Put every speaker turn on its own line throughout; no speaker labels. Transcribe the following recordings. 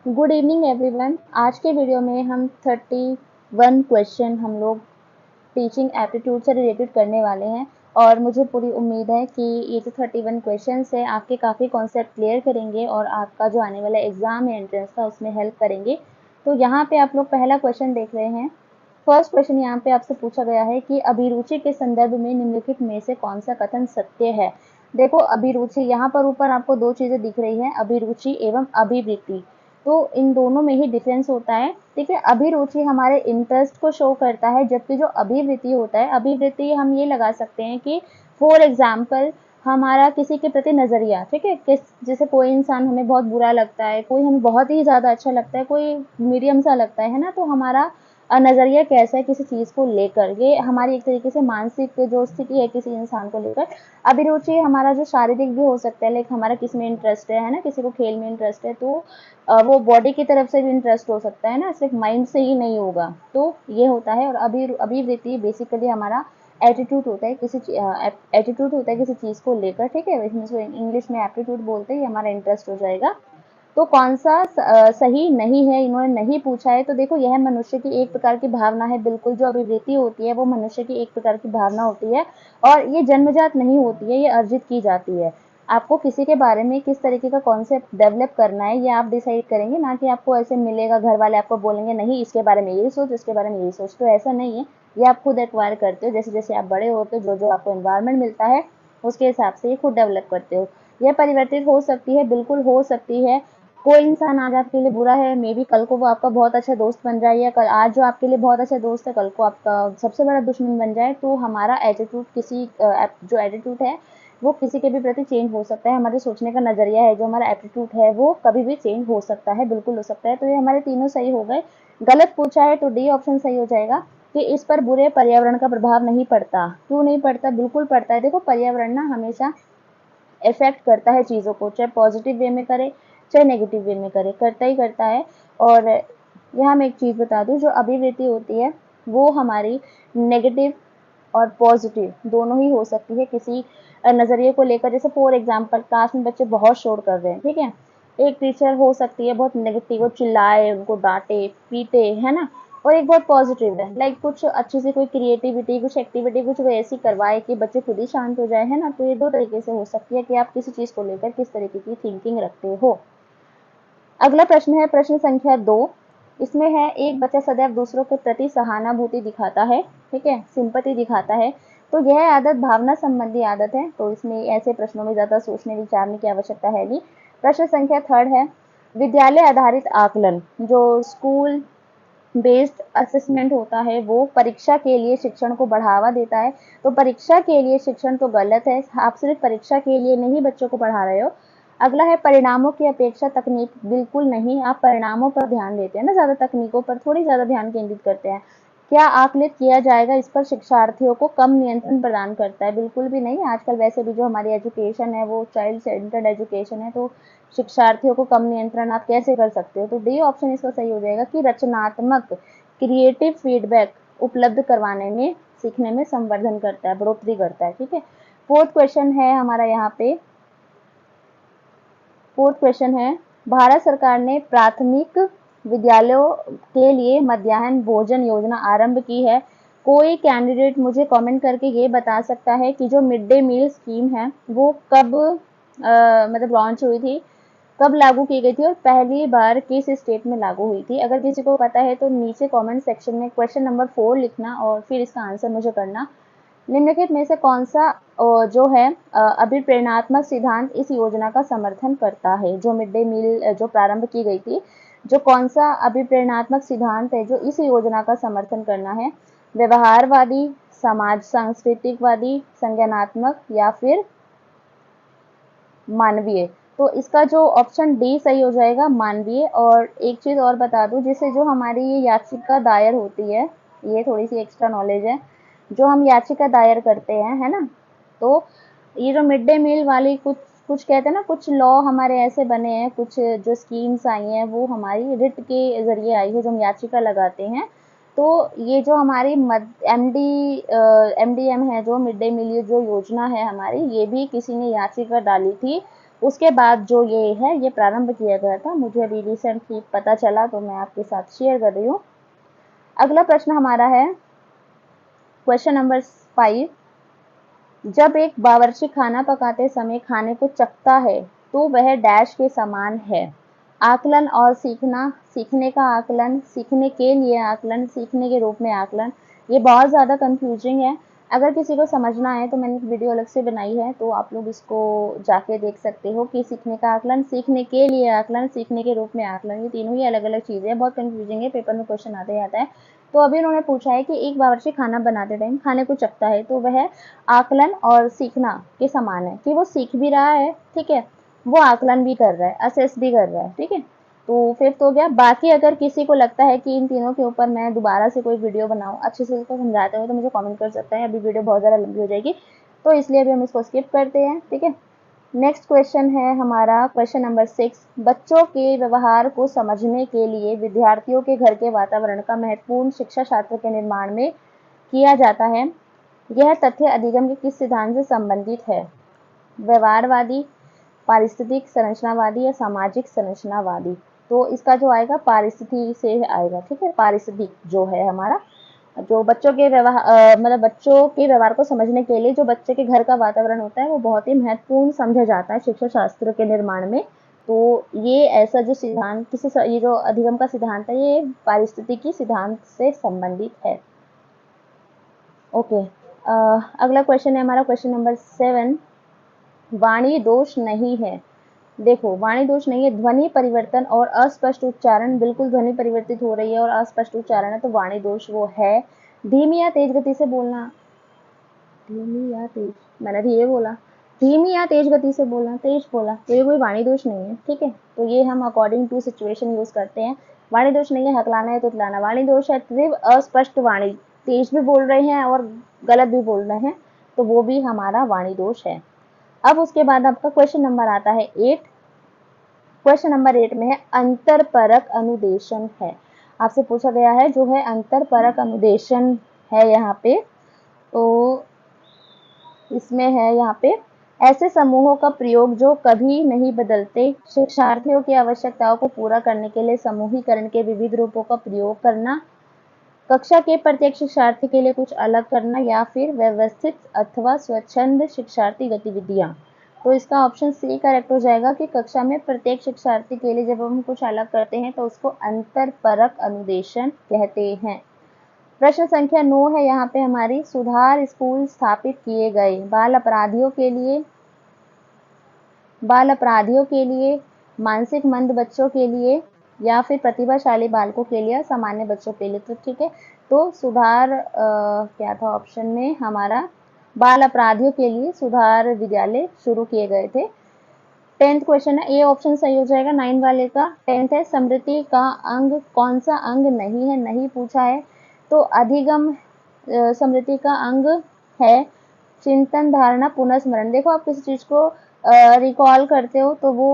Good evening everyone. आज के video में हम 31 क्वेश्चन हम लोग टीचिंग एप्टीट्यूड से रिलेटेड करने वाले हैं और मुझे पूरी उम्मीद है कि ये जो 31 क्वेश्चन है आपके काफ़ी कॉन्सेप्ट क्लियर करेंगे और आपका जो आने वाला एग्जाम है एंट्रेंस का उसमें हेल्प करेंगे। तो यहाँ पे आप लोग पहला क्वेश्चन देख रहे हैं। फर्स्ट क्वेश्चन यहाँ पे आपसे पूछा गया है कि अभिरुचि के संदर्भ में निम्नलिखित में से कौन सा कथन सत्य है। देखो अभिरुचि, यहाँ पर ऊपर आपको दो चीजें दिख रही हैं, अभिरुचि एवं अभिवृत्ति। तो इन दोनों में ही डिफरेंस होता है। ठीक है, अभिरुचि हमारे इंटरेस्ट को शो करता है, जबकि जो अभिवृत्ति होता है, अभिवृत्ति हम ये लगा सकते हैं कि फॉर एग्जाम्पल हमारा किसी के प्रति नजरिया, ठीक है, जैसे कोई इंसान हमें बहुत बुरा लगता है, कोई हमें बहुत ही ज्यादा अच्छा लगता है, कोई मीडियम सा लगता है ना, तो हमारा नजरिया कैसा है किसी चीज को लेकर, ये हमारी एक तरीके से मानसिक जो स्थिति है किसी इंसान को लेकर। अभिरुचि हमारा जो शारीरिक भी हो सकता है, लाइक हमारा किस में इंटरेस्ट है ना, किसी को खेल में इंटरेस्ट है तो वो बॉडी की तरफ से भी इंटरेस्ट हो सकता है ना, सिर्फ माइंड से ही नहीं होगा, तो ये होता है। और अभिवृत्ति बेसिकली हमारा एटीट्यूड होता है, एटीट्यूड होता है किसी चीज को लेकर। ठीक है, इसमें इंग्लिश में एप्टीट्यूड बोलते हैं, ये हमारा इंटरेस्ट हो जाएगा। तो कौन सा सही नहीं है, इन्होंने नहीं पूछा है। तो देखो यह मनुष्य की एक प्रकार की भावना है, बिल्कुल जो अभिवृत्ति होती है वो मनुष्य की एक प्रकार की भावना होती है और ये जन्मजात नहीं होती है, ये अर्जित की जाती है। आपको किसी के बारे में किस तरीके का कॉन्सेप्ट डेवलप करना है ये आप डिसाइड करेंगे, ना कि आपको ऐसे मिलेगा घर वाले आपको बोलेंगे नहीं इसके बारे में यही सोच, इसके बारे में यही सोच। तो ऐसा नहीं है, ये आप खुद एक्वायर करते हो, जैसे जैसे आप बड़े होते हो, जो जो आपको एनवायरमेंट मिलता है उसके हिसाब से ये खुद डेवलप करते हो। यह परिवर्तित हो सकती है, बिल्कुल हो सकती है। कोई इंसान आज आपके लिए बुरा है, मे बी कल को वो आपका बहुत अच्छा दोस्त बन जाए, या कल आज जो आपके लिए बहुत अच्छा दोस्त है कल को आपका सबसे बड़ा दुश्मन बन जाए। तो हमारा एटीट्यूड जो एटीट्यूड है वो किसी के भी प्रति चेंज हो सकता है। हमारे सोचने का नजरिया है, जो हमारा एटीट्यूड है वो कभी भी चेंज हो सकता है, बिल्कुल हो सकता है। तो ये हमारे तीनों सही हो गए। गलत पूछा है तो डी ऑप्शन सही हो जाएगा कि इस पर बुरे पर्यावरण का प्रभाव नहीं पड़ता। क्यों नहीं पड़ता? बिल्कुल पड़ता है। देखो पर्यावरण ना हमेशा इफेक्ट करता है चीज़ों को, चाहे पॉजिटिव वे में करे चाहे नेगेटिव वे में करे, करता ही करता है। और यहाँ मैं एक चीज़ बता दूँ, जो अभिवृत्ति होती है वो हमारी नेगेटिव और पॉजिटिव दोनों ही हो सकती है किसी नज़रिए को लेकर। जैसे फॉर एग्जांपल क्लास में बच्चे बहुत शोर कर रहे हैं, ठीक है, एक टीचर हो सकती है बहुत नेगेटिव, वो चिल्लाए, उनको डांटे पीटे, है ना। और एक बहुत पॉजिटिव है, लाइक कुछ अच्छी सी कोई क्रिएटिविटी, कुछ एक्टिविटी कुछ वो ऐसी करवाए कि बच्चे खुद ही शांत हो जाए, है ना। तो ये दो तरीके से हो सकती है कि आप किसी चीज़ को लेकर किस तरीके की थिंकिंग रखते हो। अगला प्रश्न है प्रश्न संख्या 2। इसमें है एक बच्चा सदैव दूसरों के प्रति सहानुभूति दिखाता है, ठीक है, सिंपैथी दिखाता है, तो यह आदत भावना संबंधी आदत है। तो इसमें ऐसे प्रश्नों में ज्यादा सोचने विचारने की आवश्यकता है नहीं। प्रश्न संख्या 3 है विद्यालय आधारित आकलन, जो स्कूल बेस्ड असेसमेंट होता है, वो परीक्षा के लिए शिक्षण को बढ़ावा देता है। तो परीक्षा के लिए शिक्षण तो गलत है, आप सिर्फ परीक्षा के लिए नहीं बच्चों को पढ़ा रहे हो। अगला है परिणामों की अपेक्षा तकनीक, बिल्कुल नहीं, आप परिणामों पर ध्यान देते हैं ना ज्यादा, तकनीकों पर थोड़ी ज्यादा ध्यान केंद्रित करते हैं। क्या आकलित किया जाएगा इस पर शिक्षार्थियों को कम नियंत्रण प्रदान करता है? बिल्कुल भी नहीं। आजकल वैसे भी जो हमारी एजुकेशन है वो चाइल्ड सेंटर्ड एजुकेशन है, तो शिक्षार्थियों को कम नियंत्रण आप कैसे कर सकते हो? तो डी ऑप्शन इसका सही हो जाएगा कि रचनात्मक क्रिएटिव फीडबैक उपलब्ध करवाने में, सीखने में संवर्धन करता है, बढ़ोतरी करता है। ठीक है, फोर्थ क्वेश्चन है हमारा यहाँ पे, फोर्थ क्वेश्चन है भारत सरकार ने प्राथमिक विद्यालयों के लिए मध्याह्न भोजन योजना आरंभ की है। कोई कैंडिडेट मुझे कमेंट करके ये बता सकता है कि जो मिड डे मील स्कीम है वो कब मतलब लॉन्च हुई थी, कब लागू की गई थी और पहली बार किस स्टेट में लागू हुई थी? अगर किसी को पता है तो नीचे कमेंट सेक्शन में क्वेश्चन नंबर 4 लिखना और फिर इसका आंसर मुझे करना। निम्नलिखित में से कौन सा जो है अभिप्रेरणात्मक सिद्धांत इस योजना का समर्थन करता है? जो मिड डे मील जो प्रारंभ की गई थी, जो कौन सा अभिप्रेरणात्मक सिद्धांत है जो इस योजना का समर्थन करना है? व्यवहारवादी, समाज सांस्कृतिकवादी, संज्ञानात्मक या फिर मानवीय? तो इसका जो ऑप्शन डी सही हो जाएगा, मानवीय। और एक चीज और बता दूं, जिससे जो हमारी ये याचिका दायर होती है, ये थोड़ी सी एक्स्ट्रा नॉलेज है, जो हम याचिका दायर करते हैं, है ना, तो ये जो मिड डे मील वाली कुछ कुछ कहते हैं ना, कुछ लॉ हमारे ऐसे बने हैं, कुछ जो स्कीम्स आई हैं वो हमारी रिट के जरिए आई है, जो हम याचिका लगाते हैं। तो ये जो हमारी एमडीएम है, जो मिड डे मील जो योजना है हमारी, ये भी किसी ने याचिका डाली थी उसके बाद जो ये है ये प्रारंभ किया गया था, मुझे अभी रिसेंटली पता चला तो मैं आपके साथ शेयर कर रही हूँ। अगला प्रश्न हमारा है क्वेश्चन नंबर 5। जब एक बावर्ची खाना पकाते समय खाने को चखता है तो वह डैश के समान है। आकलन और सीखना, सीखने का आकलन, सीखने के लिए आकलन, सीखने के रूप में आकलन। ये बहुत ज़्यादा कंफ्यूजिंग है। अगर किसी को समझना है तो मैंने एक वीडियो अलग से बनाई है, तो आप लोग इसको जाके देख सकते हो कि सीखने का आकलन, सीखने के लिए आकलन, सीखने के रूप में आकलन, ये तीनों ही अलग अलग चीज़ें हैं। बहुत कंफ्यूजिंग है, पेपर में क्वेश्चन आते ही आता है। तो अभी उन्होंने पूछा है कि एक बावर्ची खाना बनाते टाइम खाने को चखता है तो वह आकलन और सीखना के समान है, कि वो सीख भी रहा है, ठीक है, वो आकलन भी कर रहा है, असेस भी कर रहा है, ठीक है। तो फिफ्थ हो गया। बाकी अगर किसी को लगता है कि इन तीनों के ऊपर मैं दोबारा से कोई वीडियो बनाऊं अच्छे से इसको समझाते हुए, तो मुझे कमेंट कर सकता है। अभी वीडियो बहुत ज़्यादा लंबी हो जाएगी, तो इसलिए अभी हम इसको स्किप करते हैं, ठीक है। नेक्स्ट क्वेश्चन है हमारा क्वेश्चन नंबर 6। बच्चों के व्यवहार को समझने के लिए विद्यार्थियों के घर के वातावरण का महत्वपूर्ण शिक्षा शास्त्र के निर्माण में किया जाता है। यह तथ्य अधिगम के किस सिद्धांत से संबंधित है? व्यवहारवादी, पारिस्थितिक संरचनावादी या सामाजिक संरचनावादी? तो इसका जो आएगा पारिस्थितिक से आएगा, ठीक है। पारिस्थितिक जो है हमारा, जो बच्चों के व्यवहार मतलब बच्चों के व्यवहार को समझने के लिए जो बच्चे के घर का वातावरण होता है वो बहुत ही महत्वपूर्ण समझा जाता है शिक्षा शास्त्र के निर्माण में। तो ये ऐसा जो सिद्धांत ये जो अधिगम का सिद्धांत है ये पारिस्थितिकी सिद्धांत से संबंधित है। ओके, अगला क्वेश्चन है हमारा क्वेश्चन नंबर 7। वाणी दोष नहीं है। देखो, वाणी दोष नहीं है, ध्वनि परिवर्तन और अस्पष्ट उच्चारण, बिल्कुल ध्वनि परिवर्तित हो रही है और अस्पष्ट उच्चारण है तो वाणी दोष वो है। धीमी या तेज गति से बोलना, धीमी या तेज, मैंने भी ये बोला, धीमी या तेज गति से बोलना, तेज बोला, तो ये कोई वाणी दोष नहीं है, ठीक है। तो ये हम अकॉर्डिंग टू सिचुएशन यूज करते हैं। वाणी दोष नहीं है हकलाना है तुतलाना। वाणी दोष है तीव्र अस्पष्ट वाणी, तेज भी बोल रहे हैं और गलत भी बोल रहे हैं, तो वो भी हमारा वाणी दोष है। अब उसके बाद आपका क्वेश्चन नंबर आता है 8। क्वेश्चन नंबर 8 में है अंतरपरक अनुदेशन है। आपसे पूछा गया है जो है अंतरपरक अनुदेशन है यहाँ पे। तो इसमें है यहाँ पे ऐसे समूहों का प्रयोग जो कभी नहीं बदलते, शिक्षार्थियों की आवश्यकताओं को पूरा करने के लिए समूहीकरण के विविध रूपों का प्रयोग करना, कक्षा के प्रत्येक शिक्षार्थी के लिए कुछ अलग करना, या फिर व्यवस्थित अथवा स्वच्छंद शिक्षार्थी गतिविधियां। तो इसका ऑप्शन सी करेक्ट हो जाएगा कि कक्षा में प्रत्येक शिक्षार्थी के लिए जब हम कुछ अलग करते हैं तो उसको अंतरपरक अनुदेशन कहते हैं। प्रश्न संख्या 9 है यहाँ पे हमारी, सुधार स्कूल स्थापित किए गए बाल अपराधियों के लिए, मानसिक मंद बच्चों के लिए, या फिर प्रतिभाशाली बालकों के लिए, सामान्य बच्चों के लिए। तो ठीक है, तो सुधार क्या था ऑप्शन में हमारा, बाल अपराधियों के लिए सुधार विद्यालय शुरू किए गए थे। 10th क्वेश्चन है, ए ऑप्शन सही हो जाएगा 9 वाले का। 10th है स्मृति का अंग कौन सा अंग नहीं है, नहीं पूछा है। तो अधिगम स्मृति का अंग है चिंतन, धारणा, पुनर्स्मरण। देखो, आप किसी चीज को रिकॉल करते हो तो वो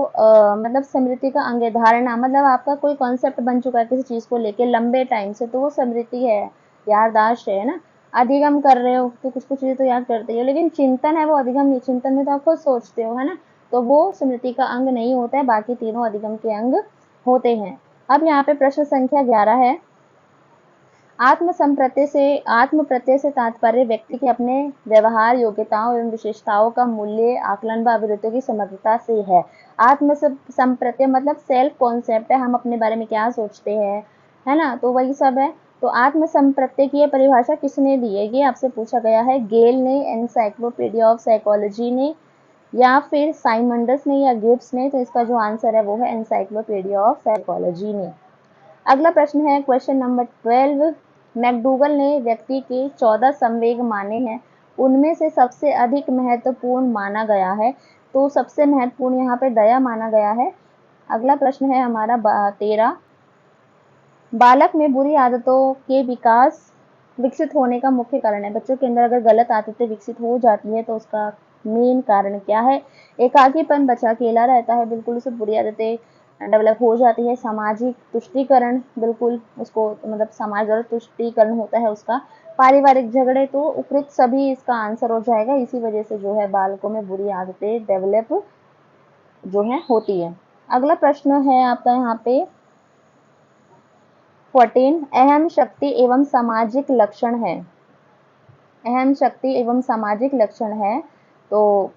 मतलब स्मृति का अंग है। धारणा मतलब आपका कोई कॉन्सेप्ट बन चुका है किसी चीज को लेके लंबे टाइम से, तो वो स्मृति है, याददाश्त है ना। अधिगम कर रहे हो तो कुछ कुछ चीजें तो याद करते हो, लेकिन चिंतन है वो अधिगम नहीं। चिंतन में तो आप खुद सोचते हो, है ना, तो वो स्मृति का अंग नहीं होता है, बाकी तीनों अधिगम के अंग होते हैं। अब यहाँ पे प्रश्न संख्या 11 है, आत्म प्रत्यय से तात्पर्य व्यक्ति के अपने व्यवहार, योग्यताओं एवं विशेषताओं का मूल्य, आकलन व अभिरुचियों की समग्रता से है। आत्म संप्रत्यय मतलब सेल्फ कॉन्सेप्ट है, हम अपने बारे में क्या सोचते हैं, है ना, तो वही सब है। तो आत्म संप्रत्यय की परिभाषा किसने दी है, ये आपसे पूछा गया है। गेल ने, एनसाइक्लोपीडिया ऑफ साइकोलॉजी ने, या फिर साइमंडस ने, या गिब्स ने। तो इसका जो आंसर है वो है एनसाइक्लोपीडिया ऑफ साइकोलॉजी ने। अगला प्रश्न है क्वेश्चन नंबर 12। मैकडूगल ने व्यक्ति के 14 संवेग माने हैं, उनमें से सबसे अधिक महत्वपूर्ण माना गया है। तो सबसे महत्वपूर्ण यहाँ पे दया माना गया है। अगला प्रश्न है हमारा 13। बालक में बुरी आदतों के विकसित होने का मुख्य कारण है। बच्चों के अंदर अगर गलत आदतें विकसित हो जाती है तो उसका मेन कारण क्या है? एकाकीपन, बच्चा अकेला रहता है, बिल्कुल उसे बुरी आदतें डेवलप हो जाती है। सामाजिक तुष्टीकरण, बिल्कुल उसको मतलब समाज द्वारा तुष्टीकरण होता है उसका। पारिवारिक झगड़े, तो उपरोक्त सभी इसका आंसर हो जाएगा। इसी वजह से जो है बालकों में बुरी आदतें डेवलप जो है होती है। अगला प्रश्न है आपका यहाँ पे 14, अहम शक्ति एवं सामाजिक लक्षण है। अहम शक्ति एवं सामाजिक लक्षण है तो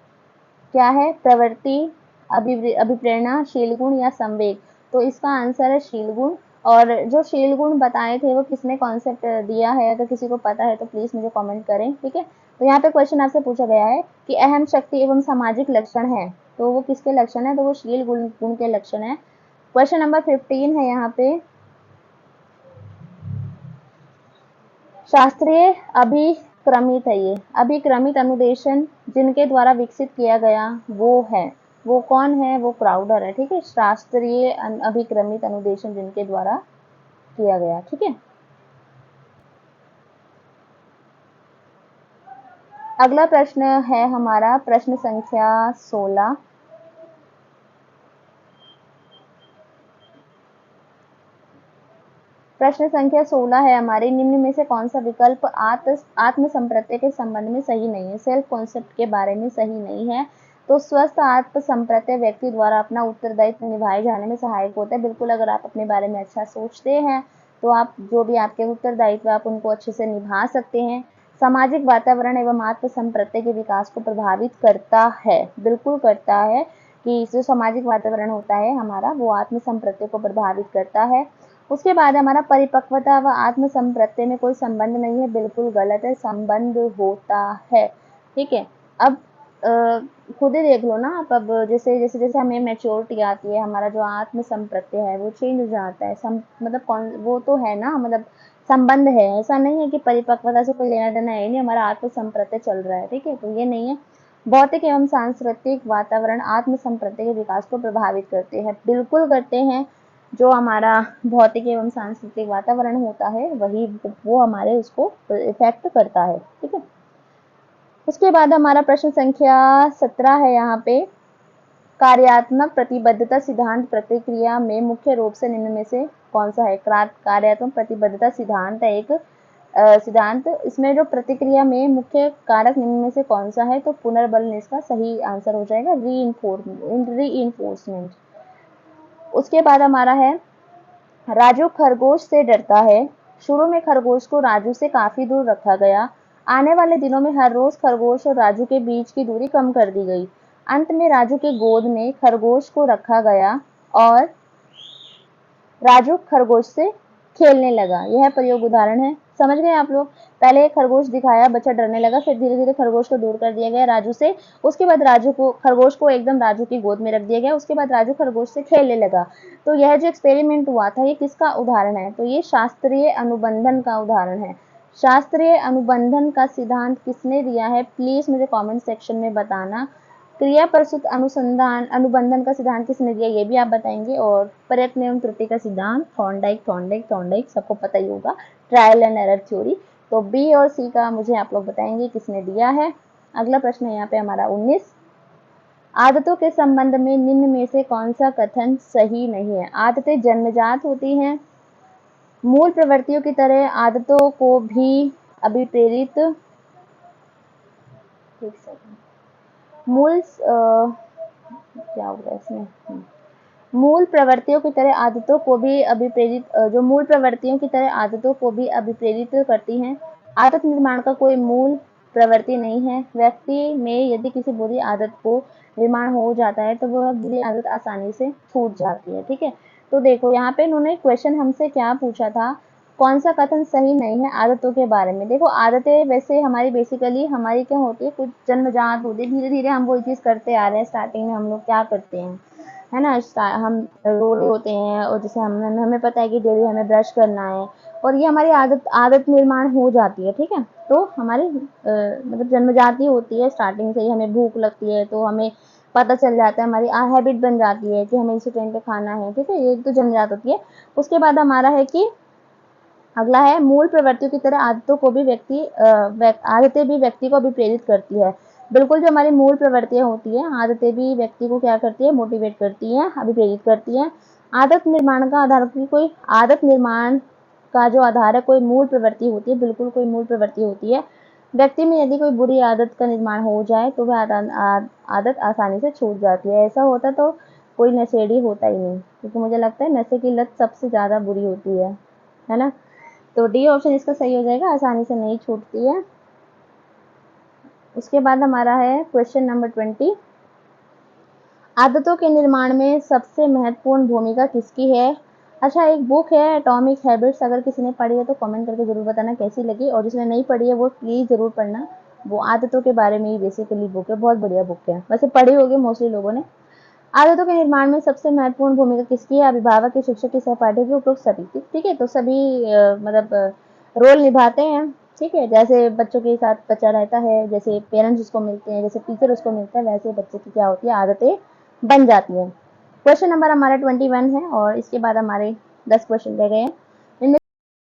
क्या है? प्रवृत्ति, अभिप्रेरणा, शील गुण या संवेग। तो इसका आंसर है शील गुण। और जो शील गुण बताए थे वो किसने कॉन्सेप्ट दिया है? अगर किसी को पता है तो प्लीज मुझे कमेंट करें, ठीक है। तो यहाँ पे क्वेश्चन आपसे पूछा गया है कि अहम शक्ति एवं सामाजिक लक्षण है, तो वो किसके लक्षण है? तो वो शील गुण के लक्षण है। क्वेश्चन नंबर 15 है यहाँ पे, शास्त्रीय अभिक्रमित है ये, अभिक्रमित अनुदेशन जिनके द्वारा विकसित किया गया वो कौन है? वो क्राउडर है, ठीक है। शास्त्रीय अभिक्रमित अनुदेशन जिनके द्वारा किया गया, ठीक है। अगला प्रश्न है हमारा प्रश्न संख्या 16। प्रश्न संख्या 16 है हमारी, निम्न में से कौन सा विकल्प आत्म संप्रत्यय के संबंध में सही नहीं है? सेल्फ कॉन्सेप्ट के बारे में सही नहीं है। तो स्वस्थ आत्म संप्रत्यय व्यक्ति द्वारा अपना उत्तरदायित्व निभाए जाने में सहायक होता है। बिल्कुल, अगर आप अपने बारे में अच्छा सोचते हैं तो आप जो भी आपके उत्तरदायित्व आप उनको अच्छे से निभा सकते हैं। सामाजिक वातावरण एवं आत्म संप्रत्यय के विकास को प्रभावित करता है, बिल्कुल करता है, कि जो सामाजिक वातावरण होता है हमारा वो आत्म संप्रत्यय को प्रभावित करता है। उसके बाद हमारा परिपक्वता व आत्म संप्रत्यय में कोई संबंध नहीं है, बिल्कुल गलत है, संबंध होता है, ठीक है। अब खुद ही देख लो ना आप, अब जैसे जैसे जैसे हमें मैच्योरिटी आती है, हमारा जो आत्म संप्रत्यय है वो चेंज हो जाता है। मतलब वो तो है ना, मतलब संबंध है, ऐसा नहीं है कि परिपक्वता से कोई लेना देना है नहीं, हमारा आत्म संप्रत्यय चल रहा है, ठीक है। तो ये नहीं है। भौतिक एवं सांस्कृतिक वातावरण आत्म संप्रत्यय के विकास को प्रभावित करते हैं, बिल्कुल करते हैं। जो हमारा भौतिक एवं सांस्कृतिक वातावरण होता है वही वो हमारे उसको इफेक्ट करता है, ठीक है। उसके बाद हमारा प्रश्न संख्या 17 है यहाँ पे, कार्यात्मक प्रतिबद्धता सिद्धांत प्रतिक्रिया में मुख्य रूप से निम्न में से कौन सा है? कार्यात्मक प्रतिबद्धता सिद्धांत है एक सिद्धांत, इसमें जो प्रतिक्रिया में मुख्य कारक निम्न में से कौन सा है? तो पुनर्बलन इसका सही आंसर हो जाएगा, रीइंफोर्समेंट। उसके बाद हमारा है, राजू खरगोश से डरता है। शुरू में खरगोश को राजू से काफी दूर रखा गया। आने वाले दिनों में हर रोज खरगोश और राजू के बीच की दूरी कम कर दी गई। अंत में राजू के गोद में खरगोश को रखा गया और राजू खरगोश से खेलने लगा। यह प्रयोग उदाहरण है। समझ गए आप लोग? पहले एक खरगोश दिखाया, बच्चा डरने लगा, फिर धीरे धीरे खरगोश को दूर कर दिया गया राजू से। उसके बाद खरगोश को एकदम राजू की गोद में रख दिया गया। उसके बाद राजू खरगोश से खेलने लगा। तो यह जो एक्सपेरिमेंट हुआ था ये किसका उदाहरण है? तो ये शास्त्रीय अनुबंधन का उदाहरण है। शास्त्रीय अनुबंधन का सिद्धांत किसने दिया है? प्लीज मुझे कॉमेंट सेक्शन में बताना। क्रिया प्रस्तुत अनुसंधान अनुबंधन का सिद्धांत किसने दिया ये भी आप बताएंगे। और प्रयत्न एवं त्रुटि का सिद्धांत थॉर्नडाइक सबको पता ही होगा, ट्रायल एंड एरर थ्योरी। तो बी और सी का मुझे आप लोग बताएंगे किसने दिया है। अगला प्रश्न है यहाँ पे हमारा 19, आदतों के संबंध में निम्न में से कौन सा कथन सही नहीं है? आदतें जन्मजात होती हैं, मूल प्रवृत्तियों की तरह आदतों को भी अभिप्रेरित क्या होगा इसमें, मूल प्रवृत्तियों की तरह आदतों को भी अभिप्रेरित जो मूल प्रवृत्तियों की तरह आदतों को भी अभिप्रेरित करती हैं। आदत निर्माण का कोई मूल प्रवृत्ति नहीं है। व्यक्ति में यदि किसी बुरी आदत को निर्माण हो जाता है तो वह बुरी आदत आसानी से छूट जाती है, ठीक है। तो देखो यहाँ पे इन्होंने क्वेश्चन हमसे क्या पूछा था, कौन सा कथन सही नहीं है आदतों के बारे में। देखो आदतें वैसे हमारी बेसिकली हमारी क्या होती है, कुछ जन्मजात होती है, धीरे धीरे हम वही चीज़ करते आ रहे हैं। स्टार्टिंग में हम लोग क्या करते हैं, है ना, हम रो रहे होते हैं और जैसे हमें पता है कि डेली हमें ब्रश करना है और ये हमारी आदत निर्माण हो जाती है, ठीक है। तो हमारी मतलब जन्मजाति होती है, स्टार्टिंग से ही हमें भूख लगती है तो हमें पता चल जाता है, हमारी हैबिट बन जाती है कि हमें इसी टाइम पे खाना है, ठीक है। ये तो जन्मजात होती है। उसके बाद हमारा है कि अगला है, मूल प्रवृत्तियों की तरह आदतों को भी आदतें भी व्यक्ति को अभिप्रेरित करती है। बिल्कुल, जो हमारी मूल प्रवृत्तियां होती है आदतें भी व्यक्ति को क्या करती है, मोटिवेट करती है, अभिप्रेरित करती है। आदत निर्माण का आधार कोई आदत निर्माण का जो आधार है कोई मूल प्रवृत्ति होती है, बिल्कुल कोई मूल प्रवृत्ति होती है। व्यक्ति में यदि कोई बुरी आदत का निर्माण हो जाए तो वह आदत आसानी से छूट जाती है। ऐसा होता तो कोई नशेड़ी होता ही नहीं, क्योंकि मुझे लगता है नशे की लत सबसे ज़्यादा बुरी होती है ना। तो डी ऑप्शन इसका सही हो जाएगा, आसानी से नहीं छूटती है। उसके बाद हमारा है क्वेश्चन नंबर 20। आदतों के निर्माण में सबसे महत्वपूर्ण भूमिका किसकी है? अच्छा, एक बुक है एटॉमिक हैबिट्स, अगर किसी ने पढ़ी है तो कमेंट करके ज़रूर बताना कैसी लगी, और जिसने नहीं पढ़ी है वो प्लीज़ ज़रूर पढ़ना। वो आदतों के बारे में ही बेसिकली बुक है, बहुत बढ़िया बुक है, वैसे पढ़ी होगी मोस्टली लोगों ने। आदतों के निर्माण में सबसे महत्वपूर्ण भूमिका किसकी है? अभिभावक की, शिक्षक की, सहपाठी की, उपरोक्त सभी की। ठीक है, तो सभी मतलब रोल निभाते हैं। ठीक है, जैसे बच्चों के साथ बच्चा रहता है, जैसे पेरेंट्स उसको मिलते हैं, जैसे टीचर उसको मिलता है, वैसे बच्चे की क्या होती है, आदतें बन जाती हैं। क्वेश्चन नंबर हमारा 21 है और इसके बाद हमारे 10 क्वेश्चन रह गए हैं।